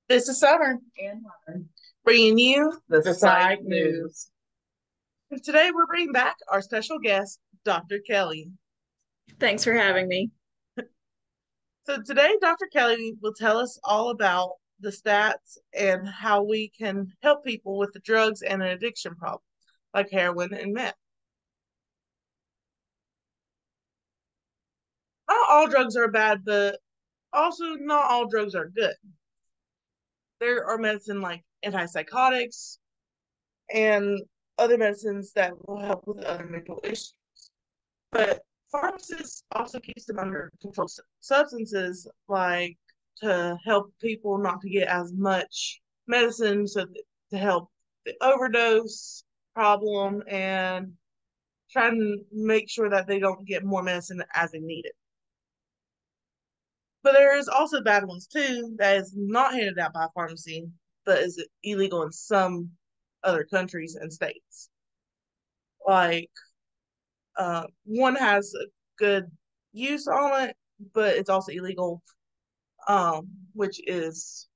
This is Summer, And Hunter. bringing you The the psych Psych news. News. And today we're bringing back our special guest, Dr. Kelly. Thanks for having me. So today, Dr. Kelly will tell us all about the stats and how we can help people with the drugs and an addiction problem, like heroin and meth. Not all drugs are bad, but also not all drugs are good. There are medicine like antipsychotics and other medicines that will help with other mental issues. But pharmacists also keep them under controlled substances, like to help people not to get as much medicine, so to help the overdose problem and try to make sure that they don't get more medicine as they need it. But there is also bad ones too that is not handed out by a pharmacy, but is illegal in some other countries and states. Like one has a good use on it, but it's also illegal, which is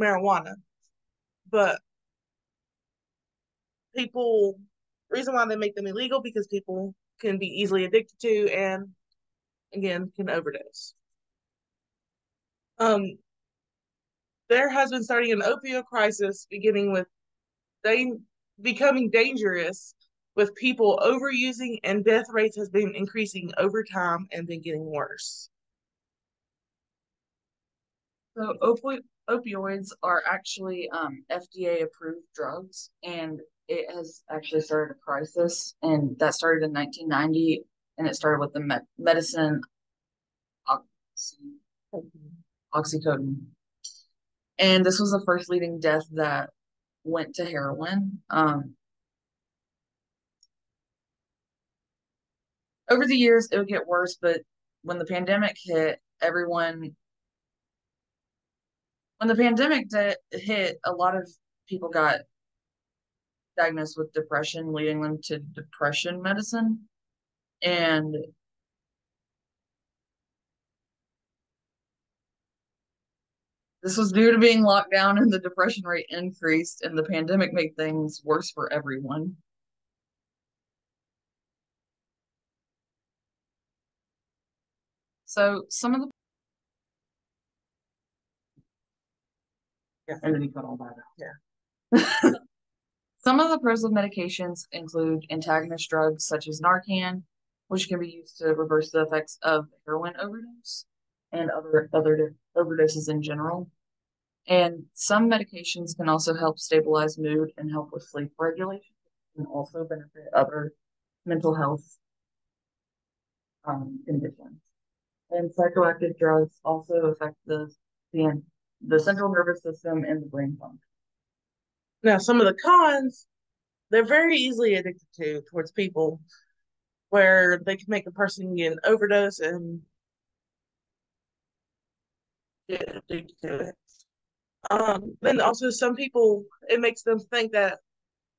marijuana. But people, reason why they make them illegal because people can be easily addicted to and again can overdose. Um, there has been starting an opioid crisis beginning with they becoming dangerous with people overusing, and death rates has been increasing over time and been getting worse. So opioids are actually FDA approved drugs, and it has actually started a crisis, and that started in 1990, and it started with the medicine oxycodone, and this was the first leading death that went to heroin. Over the years, it would get worse, but when the pandemic hit, everyone when the pandemic hit, a lot of people got diagnosed with depression, leading them to depression medicine. And this was due to being locked down and the depression rate increased, and the pandemic made things worse for everyone. So some of the and then you cut all that out. Yeah. Some of the pros of medications include antagonist drugs such as Narcan, which can be used to reverse the effects of heroin overdose and other overdoses in general. And some medications can also help stabilize mood and help with sleep regulation, and also benefit other mental health conditions. And psychoactive drugs also affect the the central nervous system and the brain function. Now, some of the cons, they're very easily addicted to towards people, where they can make a person get an overdose and get addicted to it. Then also some people, it makes them think that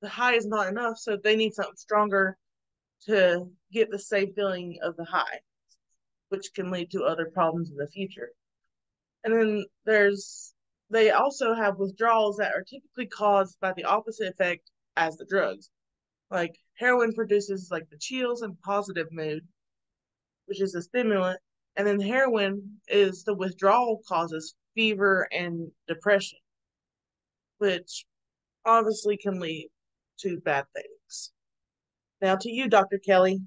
the high is not enough, so they need something stronger to get the same feeling of the high, which can lead to other problems in the future. And then they also have withdrawals that are typically caused by the opposite effect as the drugs. Like heroin produces like the chills and positive mood, which is a stimulant, and then heroin is the withdrawal causes fever and depression, which obviously can lead to bad things. Now to you, Dr. Kelly.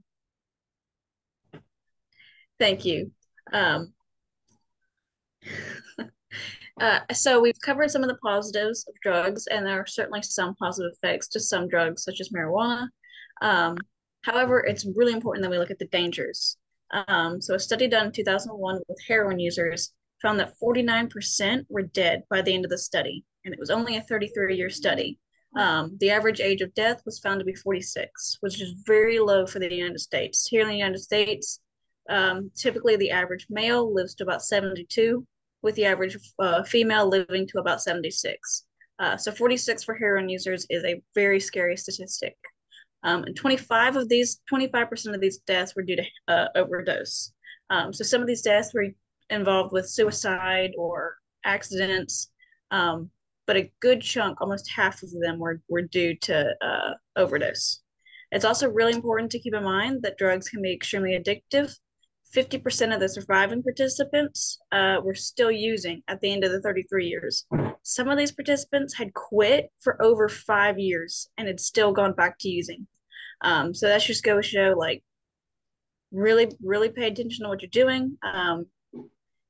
Thank you. Um, so we've covered some of the positives of drugs, and there are certainly some positive effects to some drugs, such as marijuana. Um, However, it's really important that we look at the dangers. So a study done in 2001 with heroin users found that 49% were dead by the end of the study, and it was only a 33-year study. The average age of death was found to be 46, which is very low for the United States. Here in the United States, typically the average male lives to about 72, with the average female living to about 76. So 46 for heroin users is a very scary statistic. And 25% of these deaths were due to overdose. So some of these deaths were involved with suicide or accidents, but a good chunk, almost half of them, were due to overdose. It's also really important to keep in mind that drugs can be extremely addictive. 50% of the surviving participants were still using at the end of the 33 years. Some of these participants had quit for over 5 years and had still gone back to using. So that's just go to show, like, really, really pay attention to what you're doing.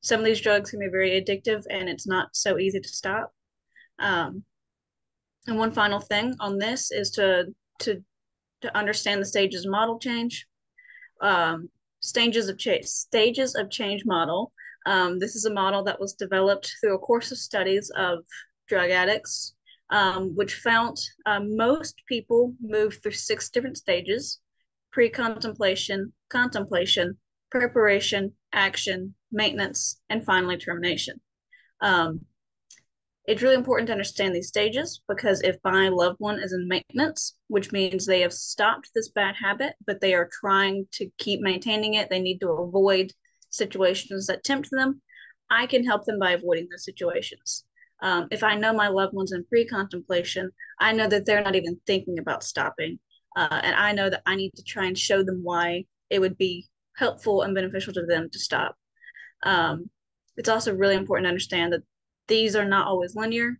Some of these drugs can be very addictive and it's not so easy to stop. And one final thing on this is to understand the stages of model change. Stages of change model. This is a model that was developed through a course of studies of drug addicts, which found most people move through 6 different stages: pre-contemplation, contemplation, preparation, action, maintenance, and finally termination. It's really important to understand these stages because if my loved one is in maintenance, which means they have stopped this bad habit, but they are trying to keep maintaining it, they need to avoid situations that tempt them, I can help them by avoiding those situations. If I know my loved one's in pre-contemplation, I know that they're not even thinking about stopping. And I know that I need to try and show them why it would be helpful and beneficial to them to stop. It's also really important to understand that these are not always linear.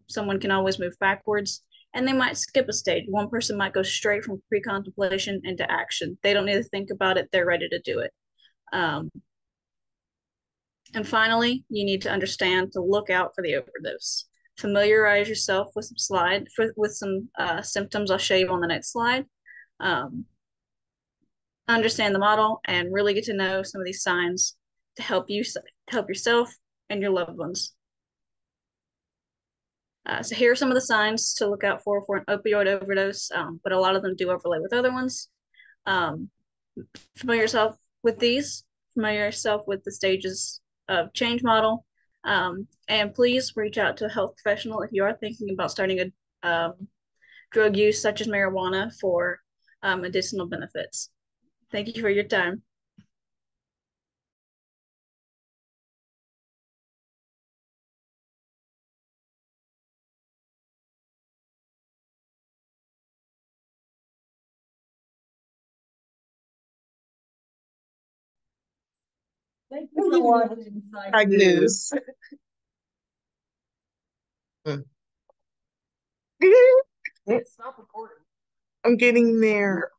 Someone can always move backwards and they might skip a stage. One person might go straight from pre-contemplation into action. They don't need to think about it. They're ready to do it. And finally, you need to understand to look out for the overdose. Familiarize yourself with some symptoms I'll show you on the next slide. Understand the model and really get to know some of these signs to help yourself and your loved ones. So here are some of the signs to look out for an opioid overdose, but a lot of them do overlay with other ones. Familiar yourself with these, familiar yourself with the stages of change model, and please reach out to a health professional if you are thinking about starting a drug use such as marijuana for medicinal benefits. Thank you for your time. Thank you for watching Side news. Stop recording. I'm getting there.